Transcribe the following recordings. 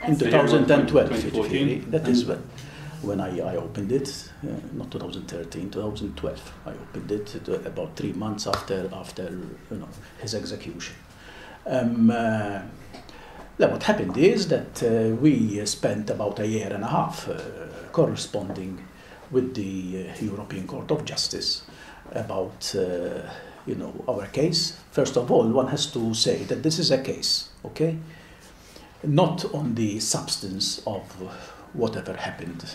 In 2012, 2014. that is when I opened it, not 2013, 2012. I opened it about 3 months after his execution. What happened is that we spent about a year and a half corresponding with the European Court of Justice about our case. First of all, one has to say that this is a case, okay? Not on the substance of whatever happened,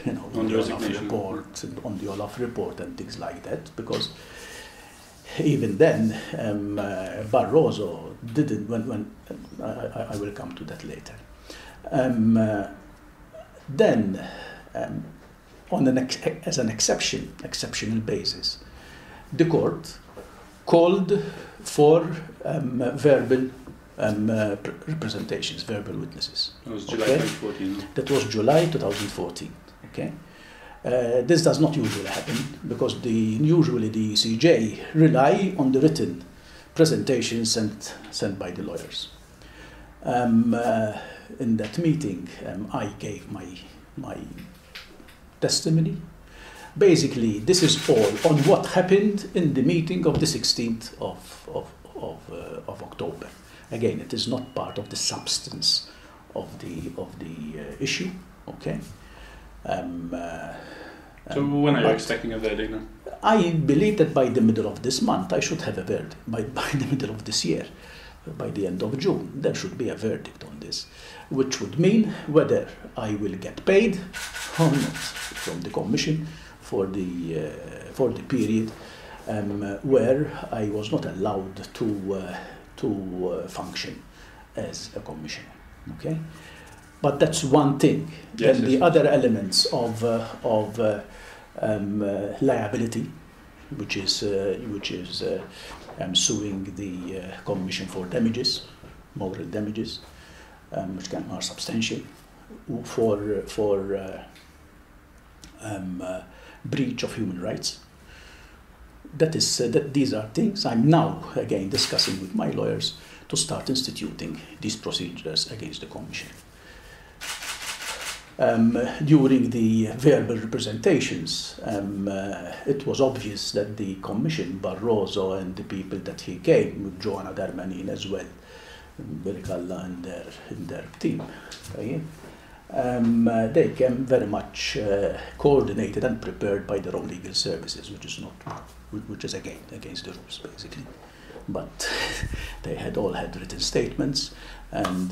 on the Olaf report, on the Olaf report and things like that, because even then, Barroso didn't. When I will come to that later. Then, as an exceptional basis, the court called for verbal representations, verbal witnesses. That was July 2014. That was July 2014. Okay. This does not usually happen because usually the CJ rely on the written presentations sent by the lawyers. In that meeting, I gave my testimony. Basically, this is all on what happened in the meeting of the 16th of October. Again, it is not part of the substance of the issue. Okay. So when are you expecting a verdict then? I believe that by the middle of this month I should have a verdict. By the middle of this year, by the end of June, there should be a verdict on this, which would mean whether I will get paid or not from the Commission for the period where I was not allowed to function as a commissioner. Okay. But that's one thing. Yes, then the other elements of liability, which is suing the Commission for damages, moral damages, which are substantial, for breach of human rights. That these are things I'm now again discussing with my lawyers to start instituting these procedures against the Commission. During the verbal representations, it was obvious that the Commission, Barroso and the people that he came, with Joanna Darmanin as well, Birkalla and their team, okay? They came very much coordinated and prepared by their own legal services, which is again against the rules basically. But they had all had written statements, and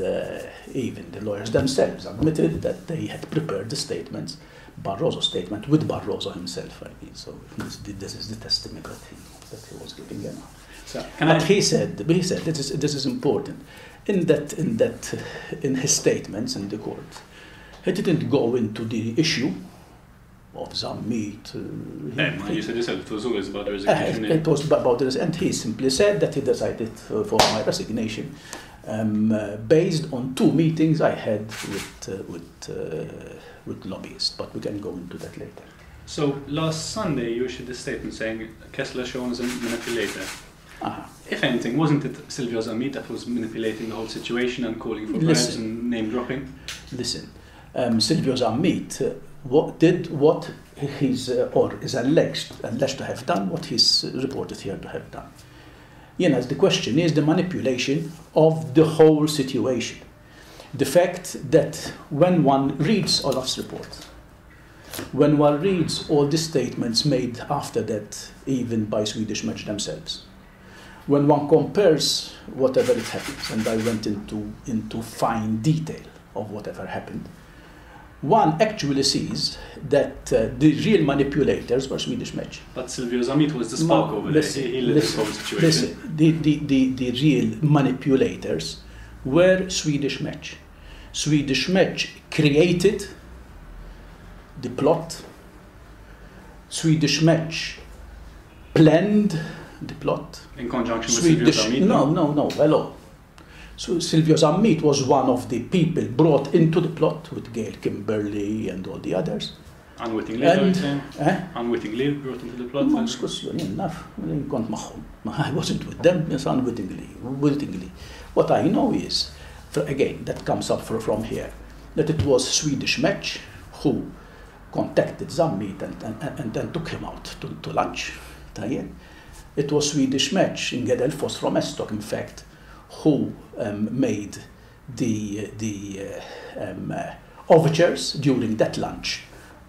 even the lawyers themselves admitted that they had prepared the statements, Barroso's statement with Barroso himself. I mean, so this is the testimony that he was giving. So, he said this is important. In his statements in the court, he didn't go into the issue of Zammit. You said yourself it was always about the resignation. It was about the resignation, and he simply said that he decided for my resignation based on 2 meetings I had with lobbyists. But we can go into that later. So last Sunday you issued a statement saying Kessler shown as a manipulator. If anything, wasn't it Silvio Zammit that was manipulating the whole situation and calling for bribes and name dropping? Listen, Silvio Zammit did what he's or is alleged to have done, what he's reported here to have done. The question is the manipulation of the whole situation. The fact that when one reads Olaf's report, when one reads all the statements made after that, even by Swedish Match themselves, when one compares whatever it happens, and I went into fine detail of whatever happened, one actually sees that the real manipulators were Swedish Match. But Silvio Zammit was the spark over there. He lit this whole situation. Listen, the real manipulators were Swedish Match. Swedish Match created the plot. Swedish Match planned the plot. In conjunction with Silvio Zammit? No, hello. So Silvio Zammit was one of the people brought into the plot with Gail Kimberley and all the others. Unwittingly, unwittingly brought into the plot? I wasn't with them, yes, unwittingly. What I know is, again, that comes up from here, that it was Swedish Match who contacted Zammit and took him out to lunch. It was Swedish Match in Gedelfos from Estok, in fact, who made the overtures during that lunch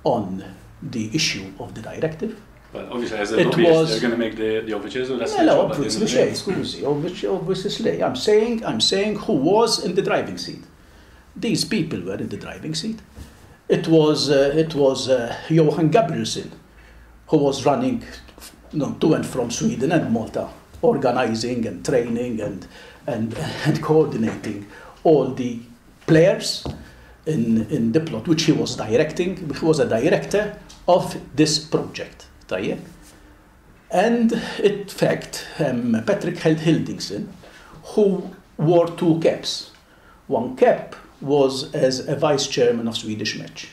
on the issue of the directive. Well, obviously, as a lobbyist, they're going to make the overtures, or that's the no, job. Obviously, I'm saying who was in the driving seat. These people were in the driving seat. It was Johan Gabrielsen who was running to and from Sweden and Malta, organizing and training and coordinating all the players in the plot, which he was directing. He was a director of this project. And in fact, Patrick Hildingsen, who wore two caps. One cap was as a vice chairman of Swedish Match,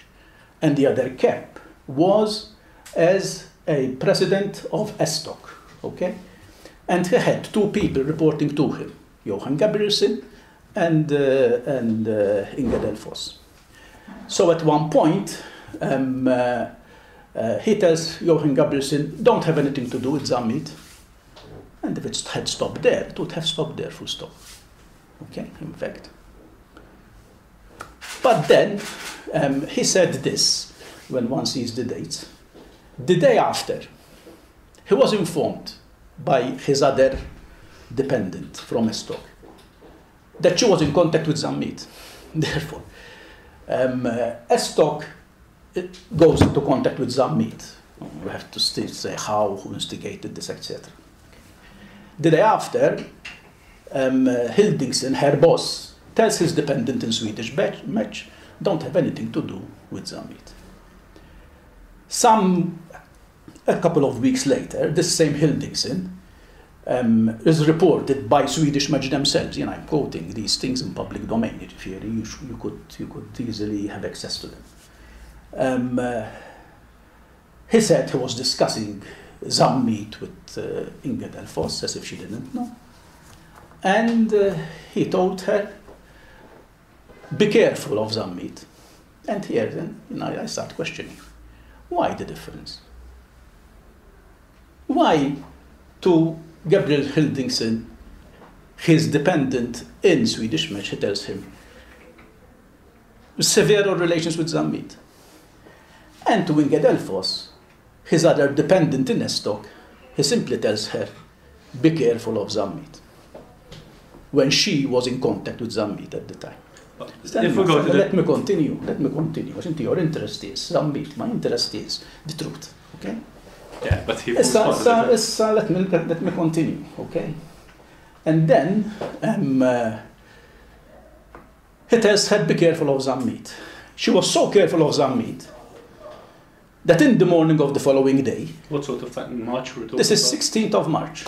and the other cap was as a president of Estok. Okay? And he had two people reporting to him, Johan Gabrielsen and Inge Delfos. So at one point, he tells Johan Gabrielsen, don't have anything to do with Zammit. And if it had stopped there, it would have stopped there, full stop. Okay, in fact. But then he said this, when one sees the dates. The day after, he was informed by his other dependent from Estok that she was in contact with Zammit. Therefore, Estok goes into contact with Zammit. We have to still say how, who instigated this, etc. The day after, Hildingsen, her boss, tells his dependent in Swedish Match, don't have anything to do with Zammit. A couple of weeks later, this same Hildingsen is reported by Swedish Match themselves. I'm quoting these things in public domain. If you could easily have access to them. He said he was discussing Zammit with Inge Delfos, as if she didn't know. And he told her, be careful of Zammit. And here then, I start questioning. Why the difference? Why to Gabriel Hildingsen, his dependent in Swedish Match, he tells him, severe relations with Zammit. And to Inge Delfos, his other dependent in Estok, he simply tells her, be careful of Zammit. When she was in contact with Zammit at the time. Let me continue. Your interest is Zammit. My interest is the truth. Okay? Yeah, but he let me continue. Okay? And then he tells her, be careful of Zammit. She was so careful of Zammit that in the morning of the following day... What sort of time? March we're talking This is 16th of March.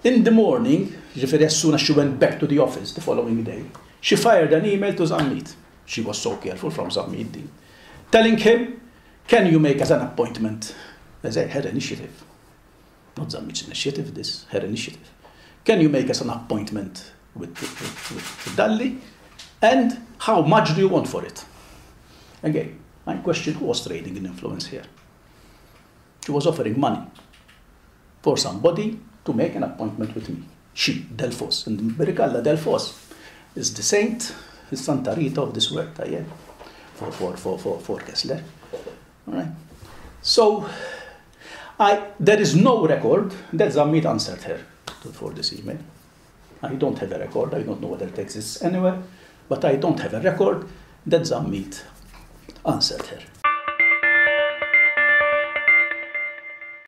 In the morning, as soon as she went back to the office the following day, she fired an email to Zammit. She was so careful from Zammit, telling him, can you make us an appointment as her initiative? Not Zammit's initiative, this, her initiative. Can you make us an appointment with Dalli? And how much do you want for it? Again, my question, who was trading in influence here? She was offering money for somebody to make an appointment with me. She, Delfos. And Berikalla Delfos is the saint, is Santa Rita of this work, for Kessler. All right. So, there is no record that Zammit answered her for this email. I don't have a record. I don't know whether it exists anywhere, but I don't have a record that Zammit answered her.